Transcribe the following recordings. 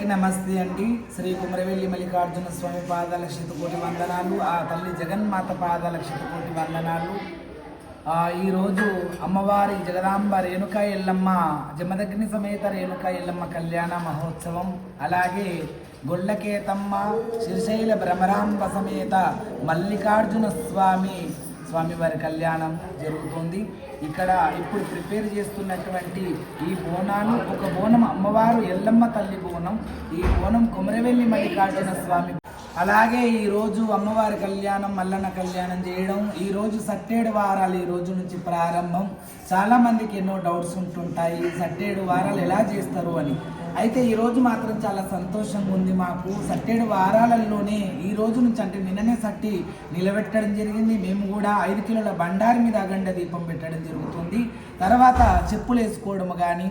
అందరికీ నమస్తే అండి. శ్రీ కుమరవెల్లి మల్లికార్జున స్వామి పాదాల శతకోటి వందనాలు. ఆ తల్లి జగన్మాత పాదాల శతకోటి వందనాలు. ఈరోజు అమ్మవారి జగదాంబ రేణుకా ఎల్లమ్మ జమదగ్ని సమేత రేణుకా ఎల్లమ్మ కళ్యాణ మహోత్సవం, అలాగే గొల్లకేతమ్మ శ్రీశైల భ్రమరాంబ సమేత మల్లికార్జున స్వామివారి కళ్యాణం జరుగుతుంది. ఇక్కడ ఇప్పుడు ప్రిపేర్ చేస్తున్నటువంటి ఈ బోనాలు, ఒక బోనం అమ్మవారు ఎల్లమ్మ తల్లి బోనం, ఈ బోనం కుమరవెల్లి మల్లికార్జున స్వామి. అలాగే ఈరోజు అమ్మవారి కళ్యాణం, మల్లన్న కళ్యాణం చేయడం, ఈరోజు సట్టేడు వారాలు ఈ రోజు నుంచి ప్రారంభం. చాలామందికి ఎన్నో డౌట్స్ ఉంటుంటాయి, సట్టేడు వారాలు ఎలా చేస్తారు అని. అయితే ఈరోజు మాత్రం చాలా సంతోషంగా ఉంది మాకు. సట్టేడు వారాలలోనే ఈ రోజు నుంచి, అంటే నిన్ననే సట్టి నిలబెట్టడం జరిగింది. మేము కూడా 5 కిలోల బండారి మీద అగండ దీపం పెట్టడం జరుగుతుంది. తర్వాత చెప్పులు వేసుకోవడం కానీ,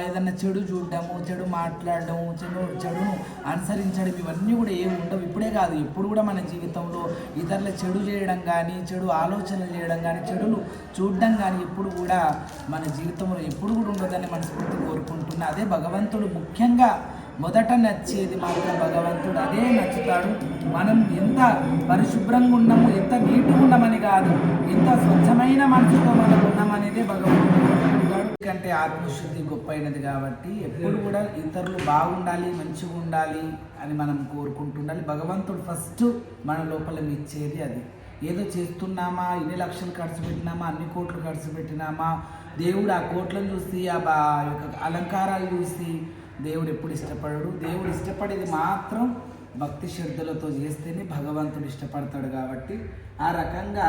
ఏదన్నా చెడు చూడడము, చెడు మాట్లాడడము, చెడును అనుసరించడం, ఇవన్నీ కూడా ఏమి ఉండవు. ఇప్పుడే కాదు, ఎప్పుడు కూడా మన జీవితంలో ఇతరుల చెడు చేయడం కానీ, చెడు ఆలోచనలు చేయడం కానీ, చెడులు చూడడం కానీ ఎప్పుడు కూడా మన జీవితంలో ఎప్పుడు కూడా ఉండదని మనస్ఫూర్తి కోరుకుంటున్నా. అదే భగవంతుడు ముఖ్యంగా మొదట నచ్చేది మాత్రం భగవంతుడు, అదే నచ్చుతాడు. మనం ఎంత పరిశుభ్రంగా ఉన్నాము, ఎంత నీట్గా ఉన్నామని కాదు, ఎంత స్వచ్ఛమైన మనసుతో మనం ఉన్నామనేదే భగవంతుడు కోరుకుంటాడు. ఎందుకంటే ఆత్మశుద్ధి గొప్పైనది కాబట్టి ఎప్పుడు కూడా ఇతరులు బాగుండాలి, మంచిగా ఉండాలి అని మనం కోరుకుంటుండాలి. భగవంతుడు ఫస్ట్ మన లోపల ఇచ్చేది అది. ఏదో చేస్తున్నామా, ఇన్ని లక్షలు ఖర్చు పెట్టినామా, అన్ని కోట్లు ఖర్చు పెట్టినామా, దేవుడు ఆ కోట్లను చూసి, ఆ యొక్క అలంకారాలు చూసి దేవుడు ఎప్పుడు ఇష్టపడడు. దేవుడు ఇష్టపడేది మాత్రం భక్తి శ్రద్ధలతో చేస్తేనే భగవంతుడు ఇష్టపడతాడు. కాబట్టి ఆ రకంగా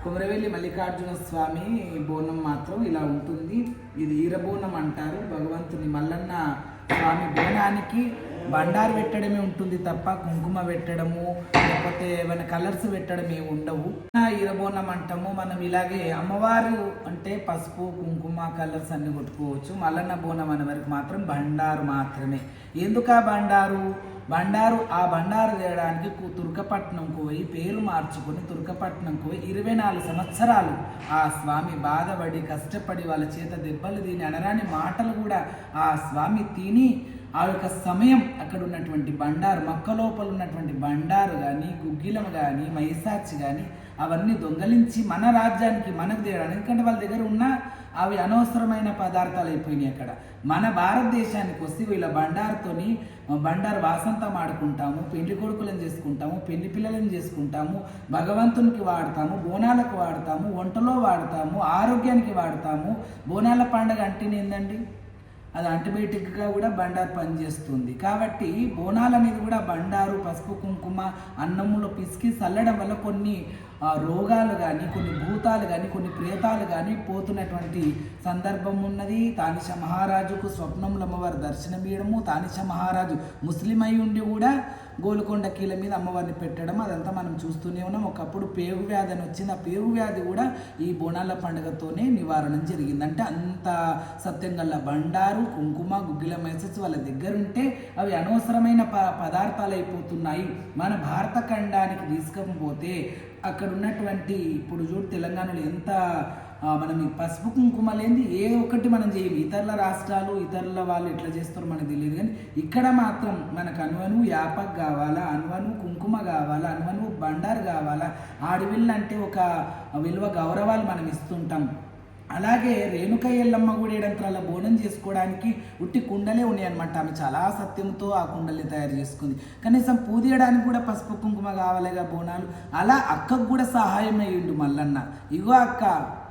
కుమరవెల్లి మల్లికార్జున స్వామి బోనం మాత్రం ఇలా ఉంటుంది. ఇది ఈరబోనం అంటారు. భగవంతుని మల్లన్న స్వామి బోనానికి బండారు పెట్టడమే ఉంటుంది తప్ప కుంకుమ పెట్టడము, లేకపోతే ఏమైనా కలర్స్ పెట్టడం ఏమి ఉండవు. ఈరబోనం అంటాము మనం. ఇలాగే అమ్మవారు అంటే పసుపు, కుంకుమ, కలర్స్ అన్ని కొట్టుకోవచ్చు. మల్లన్న బోనం అనే వరకు మాత్రం బండారు మాత్రమే. ఎందుకు ఆ బండారు? ఆ బండారు తేయడానికి తుర్కపట్నంకు పోయి పేరు మార్చుకొని తుర్కపట్నంకు పోయి 24 సంవత్సరాలు ఆ స్వామి బాధపడి కష్టపడి వాళ్ళ చేత దెబ్బలు తిని, అనరాని మాటలు కూడా ఆ స్వామి తిని, ఆ యొక్క సమయం అక్కడ ఉన్నటువంటి బండారు, మక్క లోపల ఉన్నటువంటి బండారు కానీ, గుగ్గిలం కానీ, మైసాచి కానీ అవన్నీ దొంగలించి మన రాజ్యానికి మనకు తేయడానికి, ఎందుకంటే వాళ్ళ దగ్గర ఉన్న అవి అనవసరమైన పదార్థాలు అయిపోయినాయి. అక్కడ మన భారతదేశానికి వస్తే వీళ్ళ బండారు వాసంతం ఆడుకుంటాము, పెళ్లి కొడుకులను చేసుకుంటాము, పెళ్లి పిల్లలను చేసుకుంటాము, భగవంతునికి వాడతాము, బోనాలకు వాడతాము, వంటలో వాడతాము, ఆరోగ్యానికి వాడతాము. బోనాల పండుగ అంటేనే ఏందండి, అది యాంటీబయాటిక్గా కూడా బండారు పనిచేస్తుంది. కాబట్టి బోనాల మీద కూడా బండారు, పసుపు, కుంకుమ అన్నములో పిసికి చల్లడం వల్ల కొన్ని రోగాలు కానీ, కొన్ని భూతాలు కానీ, కొన్ని ప్రేతాలు కానీ పోతున్నటువంటి సందర్భం ఉన్నది. తానిష మహారాజుకు స్వప్నంలో అమ్మవారి దర్శనం ఇవ్వడము, తానిష మహారాజు ముస్లిం అయి ఉండి కూడా గోల్కొండ కీల మీద అమ్మవారిని పెట్టడం, అదంతా మనం చూస్తూనే ఉన్నాం. ఒకప్పుడు పేగు వ్యాధి అని వచ్చింది. ఆ పేగు వ్యాధి కూడా ఈ బోనాల పండుగతోనే నివారణ జరిగింది. అంటే అంత సత్యం గల బండారు, కుంకుమ, గుగ్గిల మైసెస్ వాళ్ళ దగ్గర ఉంటే అవి అనవసరమైన పదార్థాలు అయిపోతున్నాయి. మన భారత ఖండానికి తీసుకపోతే అక్కడ ఉన్నటువంటి, ఇప్పుడు చూడు తెలంగాణలో ఎంత మనం ఈ పసుపు కుంకుమ లేని ఏ ఒక్కటి మనం చేయము. ఇతరుల రాష్ట్రాలు, ఇతరుల వాళ్ళు ఎట్లా చేస్తారో మనకు తెలియదు, కానీ ఇక్కడ మాత్రం మనకు అనువను యాపక్ కావాలా, అనువను కుంకుమ కావాలా, అనువను బండారు కావాలా. ఆడవిళ్ళు అంటే ఒక విలువ, గౌరవాలు మనం ఇస్తుంటాం. అలాగే రేణుక ఎల్లమ్మ కూడా ఏడంతరాల బోనం చేసుకోవడానికి ఉట్టి కుండలే ఉన్నాయి అనమాట. ఆమె చాలా సత్యంతో ఆ కుండల్ని తయారు చేసుకుంది. కనీసం పూజేయడానికి కూడా పసుపు కుంకుమ కావాలిగా బోనాలు. అలా అక్కకు కూడా సహాయం అయ్యిండు మల్లన్న. ఇగో అక్క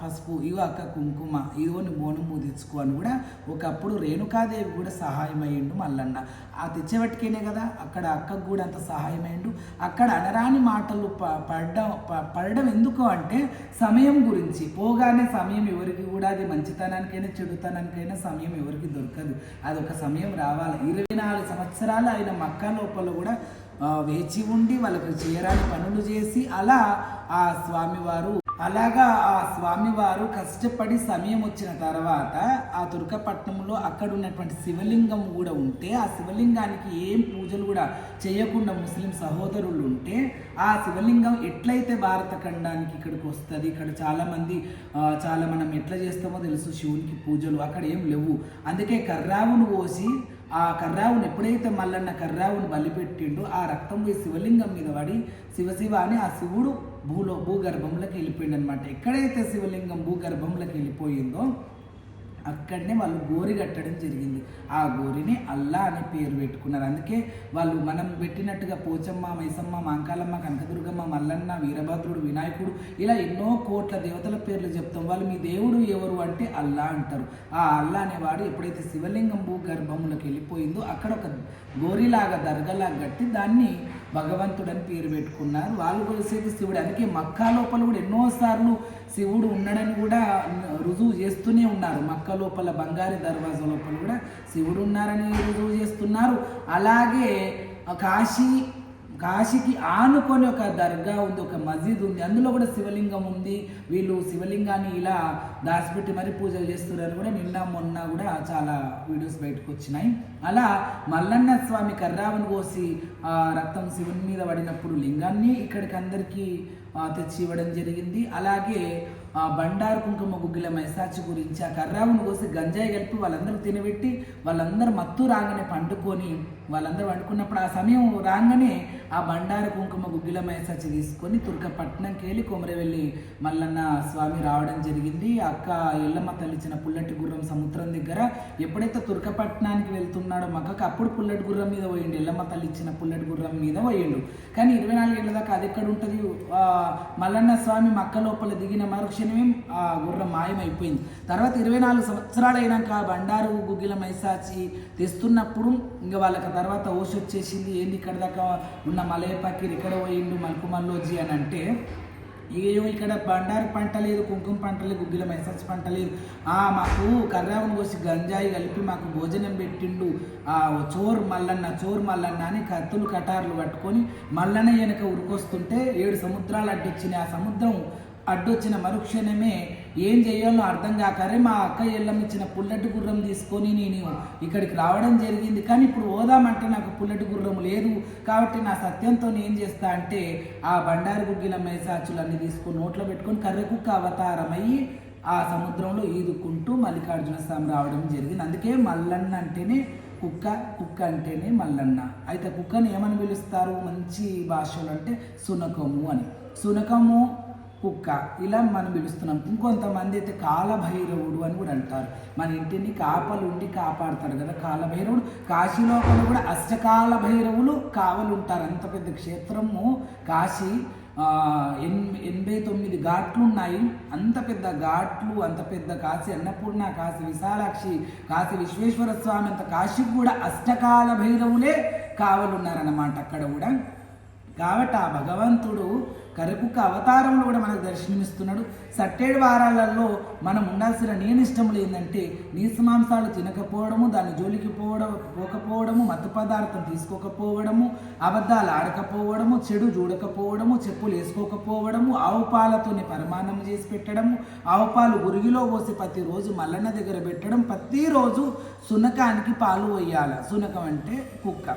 పసుపు, ఇగో అక్క కుంకుమ, ఇగోని బోనం తెచ్చుకో అని కూడా ఒకప్పుడు రేణుకాదేవి కూడా సహాయం అయ్యిండు మల్లన్న. ఆ తెచ్చేవట్టుకేనే కదా అక్కడ అక్కకు కూడా అంత సహాయం అయ్యిండు. అక్కడ అనరాని మాటలు పడడం ఎందుకు అంటే సమయం గురించి. పోగానే సమయం ఎవరికి కూడా, అది మంచితనానికైనా చెడుతనానికైనా సమయం ఎవరికి దొరకదు. అదొక సమయం రావాలి. 24 సంవత్సరాలు ఆయన మక్కా లోపల కూడా వేచి ఉండి వాళ్ళకి చేయరాని పనులు చేసి అలా ఆ స్వామివారు అలాగా ఆ స్వామివారు కష్టపడి సమయం వచ్చిన తర్వాత ఆ తుర్కపట్నంలో అక్కడ ఉన్నటువంటి శివలింగం కూడా ఉంటే ఆ శివలింగానికి ఏం పూజలు కూడా చేయకుండా ముస్లిం సహోదరులు ఉంటే ఆ శివలింగం ఎట్లయితే భారత ఖండానికి ఇక్కడికి వస్తుంది, ఇక్కడ చాలా మనం ఎట్లా చేస్తామో తెలుసు శివునికి పూజలు అక్కడ ఏం లేవు. అందుకే కర్రావును కోసి ఆ కర్రావును ఎప్పుడైతే మల్లన్న కర్రావును బలిపెట్టిండో ఆ రక్తం పోయి శివలింగం మీద పడి శివశివ అని ఆ శివుడు భూగర్భంలోకి వెళ్ళిపోయింది అనమాట. ఎక్కడైతే శివలింగం భూగర్భంలోకి వెళ్ళిపోయిందో అక్కడనే వాళ్ళు గోరి కట్టడం జరిగింది. ఆ గోరిని అల్లా అనే పేరు పెట్టుకున్నారు. అందుకే వాళ్ళు మనం పెట్టినట్టుగా పోచమ్మ, మైసమ్మ, మాంకాలమ్మ, కనకదుర్గమ్మ, మల్లన్న, వీరభద్రుడు, వినాయకుడు ఇలా ఎన్నో కోట్ల దేవతల పేర్లు చెప్తాం. వాళ్ళు మీ దేవుడు ఎవరు అంటే అల్లా అంటారు. ఆ అల్లా అనేవాడు ఎప్పుడైతే శివలింగం భూగర్భంలోకి వెళ్ళిపోయిందో అక్కడ ఒక గోరిలాగా దర్గలాగా కట్టి దాన్ని భగవంతుడని పేరు పెట్టుకున్నారు. వాళ్ళు కొలిసేది శివుడు. అందుకే మక్కా లోపల కూడా ఎన్నోసార్లు శివుడు ఉన్నాడని కూడా రుజువు చేస్తూనే ఉన్నారు. మక్కా లోపల బంగారు దర్వాజా లోపల కూడా శివుడు ఉన్నారని రుజువు చేస్తున్నారు. అలాగే కాశీకి ఆనుకొని ఒక దర్గా ఉంది, ఒక మసీద్ ఉంది, అందులో కూడా శివలింగం ఉంది. వీళ్ళు శివలింగాన్ని ఇలా దాచిపెట్టి మరీ పూజలు చేస్తున్నారు కూడా నిన్న మొన్న కూడా చాలా వీడియోస్ బయటకు వచ్చినాయి. అలా మల్లన్న స్వామి కర్రావును కోసి రక్తం శివుని మీద పడినప్పుడు లింగాన్ని ఇక్కడికి అందరికీ తెచ్చి ఇవ్వడం జరిగింది. అలాగే బండారు కుంకుమ గుగ్గిల మైసాచి గురించి ఆ కర్రావును కోసి గంజాయి కలిపి వాళ్ళందరూ తినబెట్టి వాళ్ళందరూ మత్తు రాగానే పండుకొని వాళ్ళందరూ వండుకున్నప్పుడు ఆ సమయం రాగానే ఆ బండారు కుంకుమ గుగ్గిల మైసాచి తీసుకొని తుర్కపట్నంకి వెళ్ళి కొమరవెల్లి మల్లన్న స్వామి రావడం జరిగింది. అక్క ఎల్లమ్మ తల్లిచ్చిన పుల్లటి గుర్రం సముద్రం దగ్గర ఎప్పుడైతే తుర్కపట్నానికి వెళ్తున్నాడో మక్కకు అప్పుడు పుల్లటి గుర్రం మీద పోయిండు, ఎల్లమ్మ తల్లిచ్చిన పుల్లటి గుర్రం మీద పోయిండు. కానీ 24 ఏళ్ళ దాకా అది ఎక్కడ ఉంటుంది? మల్లన్న స్వామి మక్క లోపల దిగిన మరుక్షణమే ఆ గుర్రం మాయమైపోయింది. తర్వాత 24 సంవత్సరాలు అయినాక బండారు గుగ్గిల మైసాచి తెస్తున్నప్పుడు ఇంకా వాళ్ళకి తర్వాత ఓషి వచ్చేసింది. ఏంది ఇక్కడ దాకా ఉన్న మలయ పక్కీర్ ఇక్కడ పోయిండు మల్కు మల్లోజీ అని అంటే ఇక్కడ బండారు పంట లేదు, కుంకుమ పంట లేదు, గుగ్గిల మైసాచి పంట లేదు, మాకు కర్రావును కోసి గంజాయి కలిపి మాకు భోజనం పెట్టిండు చోర్ మల్లన్న అని కత్తులు కటార్లు పట్టుకొని మల్లన్న వెనక ఉరికొస్తుంటే 7 సముద్రాలు అడ్డొచ్చినాయి. ఆ సముద్రం అడ్డొచ్చిన మరుక్షణమే ఏం చేయాలో అర్థం కాకరే మా అక్క ఎల్లమ్మ ఇచ్చిన పుల్లటి గుర్రం తీసుకొని నేను ఇక్కడికి రావడం జరిగింది. కానీ ఇప్పుడు పోదామంటే నాకు పుల్లటి గుర్రం లేదు. కాబట్టి నా సత్యంతో ఏం చేస్తా అంటే ఆ బండారు గుగ్గిల మైసాచులన్నీ తీసుకొని నోట్లో పెట్టుకొని కర్రెకుక్క అవతారమయ్యి ఆ సముద్రంలో ఈదుకుంటూ మల్లికార్జున స్వామి రావడం జరిగింది. అందుకే మల్లన్న అంటేనే కుక్క అంటేనే మల్లన్న. అయితే కుక్కని ఏమని పిలుస్తారు మంచి భాషలో అంటే సునకము అని. సునకము కుక్క ఇలా మనం పిలుస్తున్నాం. ఇంకొంతమంది అయితే కాలభైరవుడు అని కూడా అంటారు. మన ఇంటిని కాపలుండి కాపాడుతాడు కదా కాలభైరవుడు. కాశీలోపల కూడా అష్టకాల భైరవులు కావలుంటారు. అంత పెద్ద క్షేత్రము కాశీ 89 ఘాట్లు ఉన్నాయి. అంత పెద్ద ఘాట్లు, అంత పెద్ద కాశీ అన్నపూర్ణ, కాశీ విశాలాక్షి, కాశీ విశ్వేశ్వర స్వామి, అంత కాశీకి కూడా అష్టకాల భైరవులే కావలున్నారన్నమాట అక్కడ కూడా. కాబట్టి ఆ భగవంతుడు కరకుక్క అవతారంలో కూడా మనకు దర్శనమిస్తున్నాడు. 7 వారాలలో మనం ఉండాల్సిన నియమిష్టములు ఏంటంటే నీసమాంసాలు తినకపోవడము, దాని జోలికి పోకపోవడము, మత్తు పదార్థం తీసుకోకపోవడము, అబద్ధాలు ఆడకపోవడము, చెడు చూడకపోవడము, చెప్పులు వేసుకోకపోవడము, ఆవు పాలతోనే పరిమాణం చేసి పెట్టడము, ఆవు పాలు గురిగిలో పోసి ప్రతిరోజు మల్లన్న దగ్గర పెట్టడం, ప్రతిరోజు సునకానికి పాలు వేయాలి. సునకం అంటే కుక్క,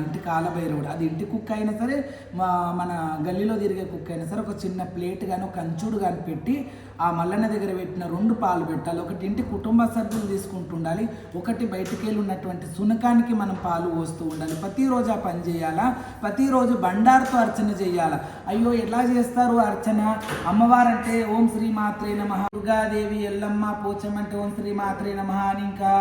ఇంటి కాలభైరవుడు. అది ఇంటి కుక్క అయినా సరే, మన గల్లీలో తిరిగే కుక్క అయినా సరే, ఒక చిన్న ప్లేట్ కానీ ఒక కంచుడు కానీ పెట్టి ఆ మల్లన్న దగ్గర పెట్టిన 2 పాలు పెట్టాలి. ఒకటి ఇంటి కుటుంబ సభ్యులు తీసుకుంటుండాలి, ఒకటి బయటికి వెళ్ళి ఉన్నటువంటి సునకానికి మనం పాలు పోస్తూ ఉండాలి. ప్రతిరోజు ఆ పని చేయాలా. ప్రతిరోజు బండారుతో అర్చన చేయాలా. అయ్యో ఎలా చేస్తారు అర్చన? అమ్మవారంటే ఓం శ్రీ మాత్రే నమః, దుర్గాదేవి, ఎల్లమ్మ, పోచమ్మ అంటే ఓం శ్రీ మాత్రే నమః అని, ఇంకా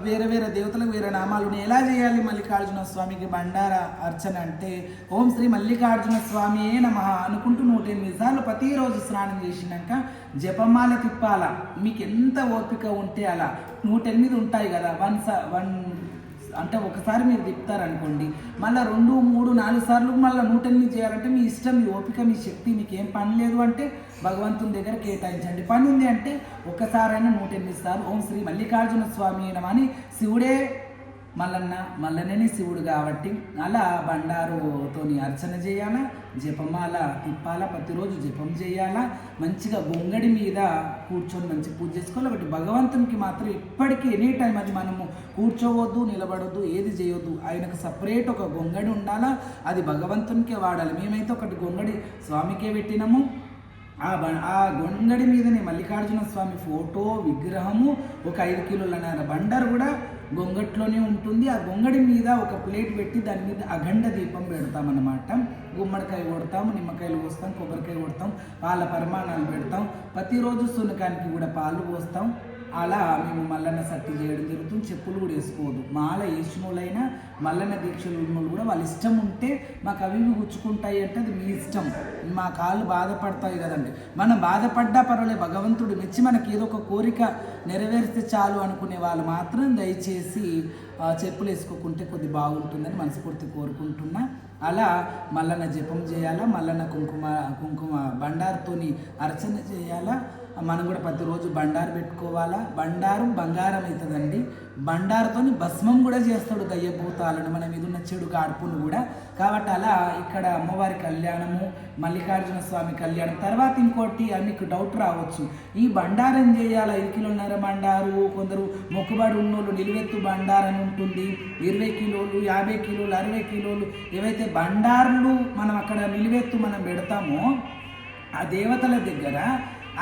వేరే దేవతలకు వేరే నామాలు ఎలా చేయాలి? మల్లికార్జున స్వామికి బండార అర్చన అంటే ఓం శ్రీ మల్లికార్జున స్వామియే నమః అనుకుంటూ 108 సార్లు ప్రతిరోజు స్నానం చేసినాక జపమాల తిప్పాల. మీకు ఎంత ఓపిక ఉంటే అలా 108 ఉంటాయి కదా. 1 అంటే ఒకసారి మీరు తిప్పుతారనుకోండి, మళ్ళీ 2, 3, 4 సార్లు మళ్ళీ 108 చేయాలంటే మీ ఇష్టం, మీ ఓపిక, మీ శక్తి. మీకు ఏం పని లేదు అంటే భగవంతుని దగ్గర కేటాయించండి. పని ఉంది అంటే ఒకసారైనా 108 సార్లు ఓం శ్రీ మల్లికార్జున స్వామి అని శివుడే మల్లనే శివుడు కాబట్టి అలా బండారుతోని అర్చన చేయాలా, జపమాల తిప్పాలా, ప్రతిరోజు జపం చేయాలా, మంచిగా గొంగడి మీద కూర్చొని మంచి పూజ చేసుకోవాలి. ఒకటి భగవంతునికి మాత్రం ఎప్పటికీ ఎనీ టైం అది మనము కూర్చోవద్దు, నిలబడొద్దు, ఏది చేయొద్దు. ఆయనకు సపరేట్ ఒక గొంగడి ఉండాలా, అది భగవంతునికే వాడాలి. మేమైతే ఒకటి గొంగడి స్వామికే పెట్టినాము. ఆ గొంగడి మీదనే మల్లికార్జున స్వామి ఫోటో విగ్రహము, ఒక 5 కిలోల బండారు కూడా గొంగట్లోనే ఉంటుంది. ఆ గొంగడి మీద ఒక ప్లేట్ పెట్టి దాని మీద అఖండ దీపం పెడతామన్నమాట. గుమ్మడికాయ కొడతాము, నిమ్మకాయలు పోస్తాం, కొబ్బరికాయ కొడతాం, పాల పరిమాణాలు పెడతాం. ప్రతిరోజు సునకానికి కూడా పాలు పోస్తాం. అలా మేము మల్లన్న సట్టి చేయడం జరుగుతుంది. చెప్పులు కూడా వేసుకోవద్దు. మాల వేసినోళ్ళైనా మల్లన్న దీక్షలు ఉన్నోళ్ళు కూడా వాళ్ళ ఇష్టం ఉంటే మాకు అవి గుచ్చుకుంటాయి అంటే అది మీ ఇష్టం. మా కాళ్ళు బాధపడతాయి కదండి. మనం బాధపడ్డా పర్వాలేదు, భగవంతుడు మెచ్చి మనకి ఏదో ఒక కోరిక నెరవేరిస్తే చాలు అనుకునే వాళ్ళు మాత్రం దయచేసి చెప్పులు వేసుకోకుంటే కొద్ది బాగుంటుందని మనస్ఫూర్తి కోరుకుంటున్నా. అలా మల్లన్న జపం చేయాలా, మల్లన్న కుంకుమ బండారుతోని అర్చన చేయాలా. మనం కూడా ప్రతిరోజు బండారు పెట్టుకోవాలా. బండారు బంగారం అవుతుందండి. బండారుతోని భస్మం కూడా చేస్తాడు దయ్యభూతాలను, మన మీద ఉన్న చెడు గాడ్పును కూడా. కాబట్టి అలా ఇక్కడ అమ్మవారి కళ్యాణము, మల్లికార్జున స్వామి కళ్యాణం తర్వాత ఇంకోటి మీకు డౌట్ రావచ్చు, ఈ బండారు ఏం చేయాలి? 5 కిలోన్నర బండారు, కొందరు మొక్కుబడి ఉన్నోళ్ళు నిలువెత్తు బండారు అని ఉంటుంది. 20 కిలోలు, 50 కిలోలు, 60 కిలోలు ఏవైతే బండారులు మనం అక్కడ నిలువెత్తు మనం పెడతామో ఆ దేవతల దగ్గర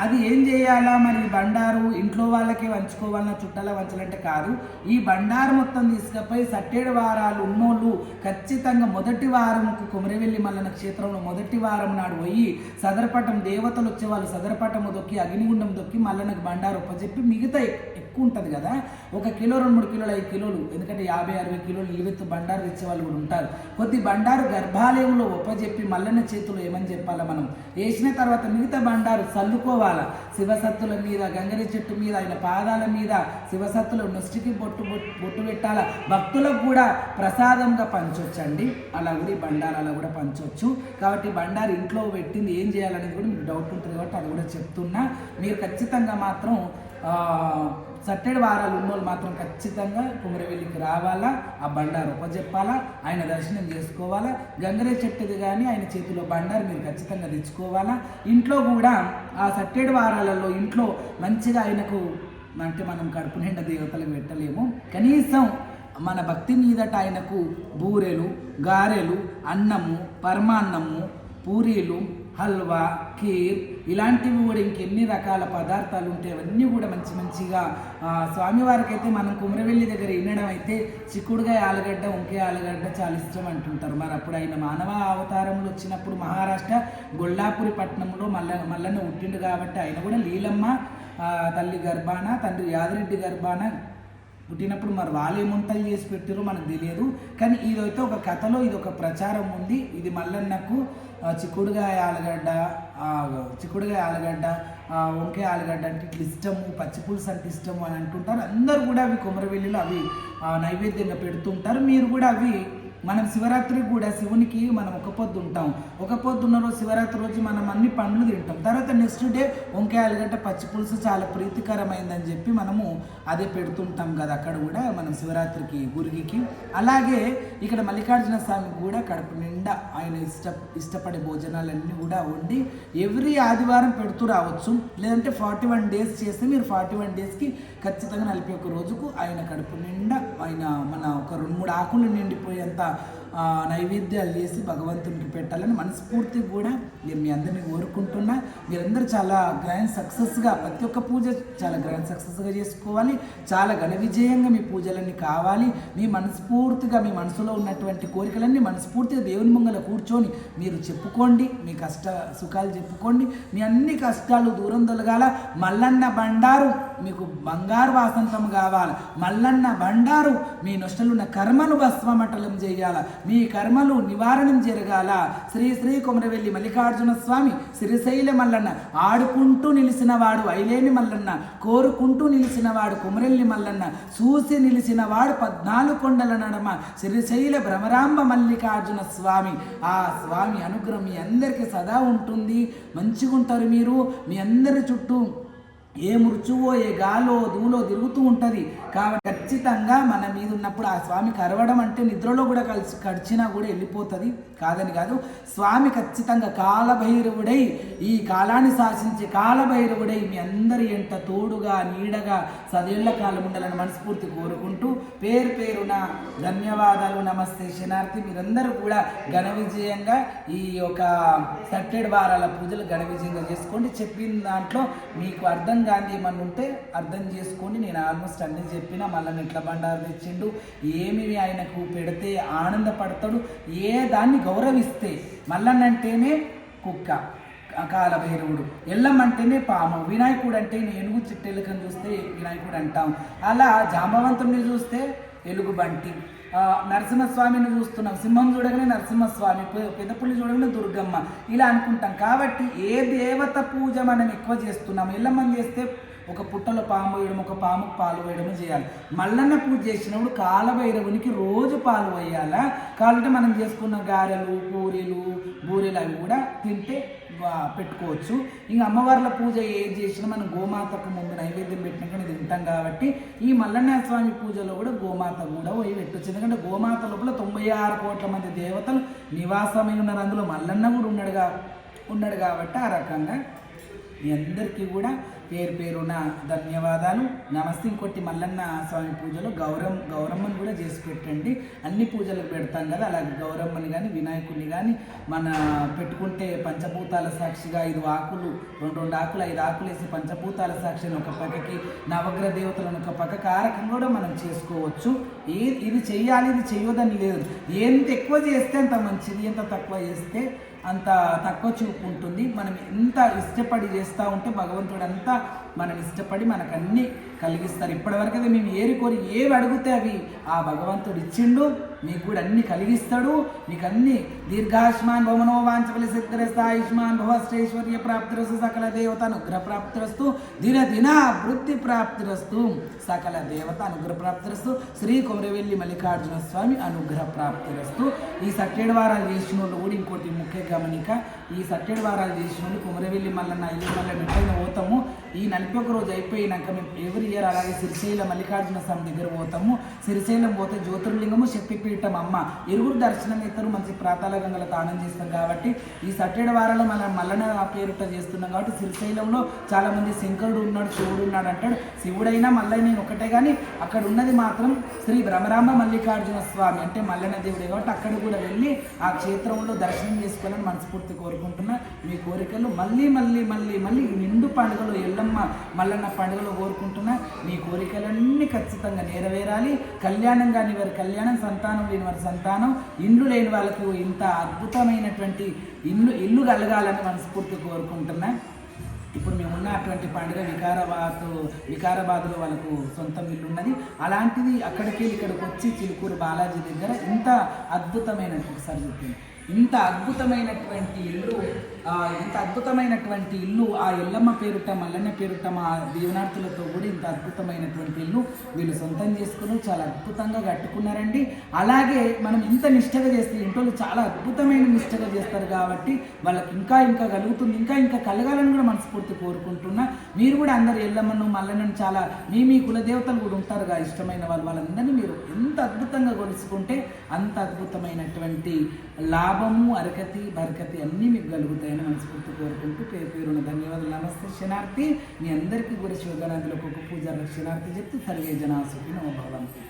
అది ఏం చేయాలా? మరి బండారు ఇంట్లో వాళ్ళకే వంచుకోవాలన్నా చుట్టాల వంచాలంటే కాదు. ఈ బండారు మొత్తం తీసుకపోయి 7 వారాలు ఉన్నోళ్ళు ఖచ్చితంగా మొదటి వారంకు కొమరవెల్లి మల్లన్న క్షేత్రంలో మొదటి వారం నాడు పోయి సదరపటం దేవతలు వచ్చేవాళ్ళు సదరపటము దొక్కి అగ్నిగుండం దొక్కి మల్లన్నకు బండారు ఒప్పచెప్పి మిగతా ఎక్కువ ఉంటుంది కదా, 1 కిలో 2-3 కిలోలు 5 కిలోలు, ఎందుకంటే 50-60 కిలోలు నిలువెత్తు బండారు తెచ్చేవాళ్ళు కూడా ఉంటారు. కొద్ది బండారు గర్భాలయంలో ఒప్పచెప్పి మల్లన్న చేతులు ఏమని చెప్పాలా, మనం వేసిన తర్వాత మిగతా బండారు చల్లుకోవాలి. శివసత్తుల మీద, గంగరి చెట్టు మీద, ఆయన పాదాల మీద శివసత్తుల నొస్టికి బొట్టు పెట్టాల. భక్తులకు కూడా ప్రసాదంగా పంచొచ్చండి. అలా కూడా ఈ బండారు అలా కూడా పంచవచ్చు. కాబట్టి బండారు ఇంట్లో పెట్టింది ఏం చేయాలనేది కూడా మీకు డౌట్ ఉంటుంది కాబట్టి అది కూడా చెప్తున్నా. మీరు ఖచ్చితంగా మాత్రం 7 వారాలు ఉన్నోళ్ళు మాత్రం ఖచ్చితంగా కొమరవెల్లికి రావాలా, ఆ బండారు ఉపజెప్పాలా, ఆయన దర్శనం చేసుకోవాలా. గంగరే చెట్టుది కానీ ఆయన చేతిలో బండారు మీరు ఖచ్చితంగా తెచ్చుకోవాలా. ఇంట్లో కూడా ఆ 7 వారాలలో ఇంట్లో మంచిగా ఆయనకు అంటే మనం కడుపు నిండా దేవతలకు పెట్టలేము, కనీసం మన భక్తి మీదట ఆయనకు బూరెలు, గారెలు, అన్నము, పరమాన్నము, పూరీలు, హల్వా, ఖీర్ ఇలాంటివి కూడా ఇంకెన్ని రకాల పదార్థాలు ఉంటాయి. అవన్నీ కూడా మంచిగా స్వామివారికి అయితే మనం కుమరవెల్లి దగ్గర వినడం అయితే చిక్కుడుగాయ ఆలుగడ్డ, వంకాయ ఆలుగడ్డ చాలా ఇష్టం అంటుంటారు. మరి అప్పుడు ఆయన మానవ అవతారంలో వచ్చినప్పుడు మహారాష్ట్ర గొల్లాపురి పట్టణంలో మల్లన్న పుట్టిండు కాబట్టి ఆయన కూడా లీలమ్మ తల్లి గర్భాన, తండ్రి యాదిరెడ్డి గర్భాన పుట్టినప్పుడు మరి వాళ్ళు ఏముంటలు చేసి పెట్టారో మనకు తెలియదు. కానీ ఇదైతే ఒక కథలో ఇది ఒక ప్రచారం ఉంది. ఇది మల్లన్నకు చిక్కుడుగాయ ఆలుగడ్డ, వంకాయ ఆలుగడ్డ అంటే ఇట్లా ఇష్టము, పచ్చిపులుసు అంటే ఇష్టము అని అంటుంటారు. అందరూ కూడా అవి కొమరవెల్లిలో అవి నైవేద్యంగా పెడుతుంటారు. మీరు కూడా అవి మనం శివరాత్రికి కూడా శివునికి మనం ఒక పొద్దు ఉంటాం. ఒక పొద్దున్న రోజు శివరాత్రి రోజు మనం అన్ని పండ్లు తింటాం. తర్వాత నెక్స్ట్ డే వంకాయ ఆలుగడ్డ పచ్చి పులుసు చాలా ప్రీతికరమైందని చెప్పి మనము అదే పెడుతుంటాం కదా అక్కడ కూడా మనం శివరాత్రికి గురిగికి. అలాగే ఇక్కడ మల్లికార్జున స్వామికి కూడా కడుపు నిండా ఆయన ఇష్టపడే భోజనాలన్నీ కూడా వండి ఎవ్రీ ఆదివారం పెడుతూ రావచ్చు. లేదంటే 41 డేస్ చేస్తే మీరు 41 డేస్కి ఖచ్చితంగా 41 రోజుకు ఆయన కడుపు నిండా ఆయన మన ఒక 2-3 ఆకులు నిండిపోయేంత నైవేద్యాలు చేసి భగవంతునికి పెట్టాలని మనస్ఫూర్తి కూడా నేను మీ అందరినీ కోరుకుంటున్నా. మీరందరూ చాలా గ్రాండ్ సక్సెస్గా ప్రతి ఒక్క పూజ చాలా గ్రాండ్ సక్సెస్గా చేసుకోవాలి. చాలా ఘన విజయంగా మీ పూజలన్నీ కావాలి. మీ మనస్ఫూర్తిగా మీ మనసులో ఉన్నటువంటి కోరికలన్నీ మనస్ఫూర్తిగా దేవుని ముంగల కూర్చొని మీరు చెప్పుకోండి. మీ కష్ట సుఖాలు చెప్పుకోండి. మీ అన్ని కష్టాలు దూరం తొలగాల. మల్లన్న బండారు మీకు బంగారు వాసంతం కావాలి. మల్లన్న బండారు మీ నొష్టలున్న కర్మను భస్మమటలం చేయాల. మీ కర్మలు నివారణం జరగాల. శ్రీ కొమరవెల్లి మల్లికార్జున స్వామి శ్రీశైల మల్లన్న ఆడుకుంటూ నిలిచిన వాడు ఐలేని మల్లన్న, కోరుకుంటూ నిలిచిన వాడు కొమరెల్లి మల్లన్న, చూసి నిలిచిన వాడు 14 కొండల నడమ శ్రీశైల భ్రమరాంబ మల్లికార్జున స్వామి. ఆ స్వామి అనుగ్రహం మీ అందరికీ సదా ఉంటుంది. మంచిగా ఉంటారు మీరు. మీ అందరి చుట్టూ ఏ మృత్యువో ఏ గాలో దూలో తిరుగుతూ ఉంటుంది. కాబట్టి ఖచ్చితంగా మన మీద ఉన్నప్పుడు ఆ స్వామి కరవడం అంటే నిద్రలో కూడా కడిచినా కూడా వెళ్ళిపోతుంది, కాదని కాదు. స్వామి ఖచ్చితంగా కాలభైరవుడై, ఈ కాలాన్ని శాసించే కాలభైరవుడై మీ అందరి ఎంట తోడుగా నీడగా సదేళ్ల కాలం ఉండాలని మనస్ఫూర్తి కోరుకుంటూ పేరు పేరున ధన్యవాదాలు. నమస్తే శనార్థి. మీరందరూ కూడా ఘన విజయంగా ఈ యొక్క సట్టెడు వారాల పూజలు ఘన విజయంగా చేసుకోండి. చెప్పిన దాంట్లో మీకు అర్థం గాంధీ ఏమన్నా ఉంటే అర్థం చేసుకోండి. నేను ఆల్మోస్ట్ అన్నీ చెప్పిన. మళ్ళీ ఎట్ల బండారు తెచ్చిండు, ఏమి ఆయనకు పెడితే ఆనందపడతాడు, ఏ దాన్ని గౌరవిస్తే. మల్లన్నంటేనే కుక్క కాలభైరవుడు, ఎల్లమ్మంటేనే పాము, వినాయకుడు అంటే ఏనుగు చిట్టెలుకని చూస్తే వినాయకుడు అంటాం. అలా జాంబవంతుడిని చూస్తే ఎలుగుబంటి, నరసింహస్వామిని చూస్తున్నాం, సింహం చూడగానే నరసింహస్వామి, పెద్దపుల్లి చూడగానే దుర్గమ్మ, ఇలా అనుకుంటాం. కాబట్టి ఏ దేవత పూజ మనం ఎక్కువ చేస్తున్నాం? ఎల్లమ్మని చేస్తే ఒక పుట్టలో పాము వేయడం, ఒక పాముకు పాలు వేయడం చేయాలి. మల్లన్న పూజ చేసినప్పుడు కాలభైరవునికి రోజు పాలు వేయాలా. కాబట్టి మనం చేసుకున్న గారెలు, పూరీలు, బూరెలు అవి కూడా తింటే పెట్టుకోవచ్చు. ఇంకా అమ్మవార్ల పూజ ఏది చేసినా మనం గోమాతకు ముందు నైవేద్యం పెట్టినాక తింటాం. కాబట్టి ఈ మల్లన్న స్వామి పూజలో కూడా గోమాత కూడా పోయి పెట్టవచ్చు. ఎందుకంటే గోమాత లోపల 96 కోట్ల మంది దేవతలు నివాసమై ఉన్నారు. అందులో మల్లన్న కూడా ఉన్నాడు కాబట్టి ఆ రకంగా మీ అందరికీ కూడా పేరు పేరున ధన్యవాదాలు. నమస్తే. ఇంకోటి మల్లన్న స్వామి పూజలో గౌరమ్మని కూడా చేసి పెట్టండి. అన్ని పూజలకు పెడతాం కదా, అలాగే గౌరమ్మని కానీ వినాయకుడిని కానీ మన పెట్టుకుంటే పంచభూతాల సాక్షిగా 5 ఆకులు 2 ఆకులు 5 ఆకులు వేసి పంచభూతాల సాక్షిని ఒక పక్కకి, నవగ్రహ దేవతలను ఒక పక్క కారకం కూడా మనం చేసుకోవచ్చు. ఇది చెయ్యాలి, ఇది చెయ్యొద్దని లేదు. ఎంత ఎక్కువ చేస్తే అంత మంచిది, ఎంత తక్కువ చేస్తే అంత తక్కువ చూపు ఉంటుంది. మనం ఎంత ఇష్టపడి చేస్తూ ఉంటే భగవంతుడు అంతా మనం ఇష్టపడి మనకు అన్నీ కలిగిస్తారు. ఇప్పటివరకు అయితే మేము కోరి ఏవి అడిగితే అవి ఆ భగవంతుడు ఇచ్చిండు. మీకు కూడా అన్ని కలిగిస్తాడు. మీకు అన్ని దీర్ఘాయుష్మాన్ భవనో వాంఛఫల సిద్ధిరస్తు ఆయుష్మాన్ భవశ్రేశ్వర్య ప్రాప్తిరస్తు సకల దేవత అనుగ్రహ ప్రాప్తిరస్తు దిన వృద్ధి ప్రాప్తిరస్తు సకల దేవత అనుగ్రహ ప్రాప్తిరస్తు శ్రీ కొమరవెల్లి మల్లికార్జున స్వామి అనుగ్రహ ప్రాప్తిరస్తు. ఈ సట్టేడు వారాలు చేసిన వాళ్ళు కూడా ఇంకోటి ముఖ్య గమనిక, ఈ సట్టేడు వారాలు చేసిన వాళ్ళు కొమరవెల్లి మల్లన్న మళ్ళీ మిట్టైన పోతాము. ఈ 41 రోజు అయిపోయినాక మేము ఎవరి ఇయర్ అలాగే శ్రీశైలం మల్లికార్జున స్వామి దగ్గర పోతాము. శ్రీశైలం పోతే జ్యోతిర్లింగము శక్తిపీఠం అమ్మ ఇరుగురు దర్శనం ఇద్దరు మంచి ప్రాతాల గంగలో తానం చేస్తాం. కాబట్టి ఈ సట్టేడు వారాలు మనం మల్లన్న పేరుట చేస్తున్నాం. కాబట్టి శ్రీశైలంలో చాలా మంది శంకరుడు ఉన్నాడు, శివుడు ఉన్నాడు అంటాడు. శివుడైనా మల్లయ్య ఒకటే, కానీ అక్కడ ఉన్నది మాత్రం శ్రీ బ్రహ్మరామ మల్లికార్జున స్వామి అంటే మల్లన్న దేవుడే. కాబట్టి అక్కడ కూడా వెళ్ళి ఆ క్షేత్రంలో దర్శనం చేసుకోవాలని మనస్ఫూర్తి కోరుకుంటున్నా. మీ కోరికలు మళ్ళీ మళ్ళీ మళ్ళీ మళ్ళీ నిండు పండుగలో ఎల్లమ్మ మల్లన్న పండుగలో కోరుకుంటున్నా. మీ కోరికలన్నీ ఖచ్చితంగా నెరవేరాలి. కళ్యాణం కాని వారి కళ్యాణం, సంతానం లేని వారి సంతానం, ఇండ్లు లేని వాళ్ళకి ఇంత అద్భుతమైనటువంటి ఇల్లు కలగాలని మనస్ఫూర్తి కోరుకుంటున్నా. ఇప్పుడు మేము ఉన్నటువంటి పండుగ వికారాబాద్లో వాళ్ళకు సొంతం ఇల్లు ఉన్నది. అలాంటిది అక్కడికి ఇక్కడికి వచ్చి చిలుకూరు బాలాజీ దగ్గర ఇంత అద్భుతమైనటువంటి ఇంత అద్భుతమైనటువంటి ఇల్లు ఆ ఎల్లమ్మ పేరుట మల్లన్న పేరుట మా దీవనార్థులతో కూడా ఇంత అద్భుతమైనటువంటి ఇల్లు వీళ్ళు సొంతం చేసుకుని చాలా అద్భుతంగా కట్టుకున్నారండి. అలాగే మనం ఇంత నిష్టగా చేస్తే ఇంట్లో చాలా అద్భుతమైన నిష్టగా చేస్తారు. కాబట్టి వాళ్ళకి ఇంకా కలుగుతుంది, ఇంకా కలగాలని కూడా మనస్ఫూర్తి కోరుకుంటున్నా. మీరు కూడా అందరు ఎల్లమ్మను మల్లన్నను చాలా మీ కులదేవతలు కూడా ఉంటారుగా, ఇష్టమైన వాళ్ళందరినీ మీరు ఎంత అద్భుతంగా కొలుసుకుంటే అంత అద్భుతమైనటువంటి లాభము, అరకతి బరకతి అన్నీ మీకు కలుగుతాయని మనస్ఫూర్తి కోరుకుంటూ పేరున ధన్యవాదాలు. నమస్తే శనార్థి. మీ అందరికీ కూడా శివగణాదిలో ఒక్కొక్క పూజ శనార్థి చెప్తే సర్వే జనా సుఖినో భవంతు.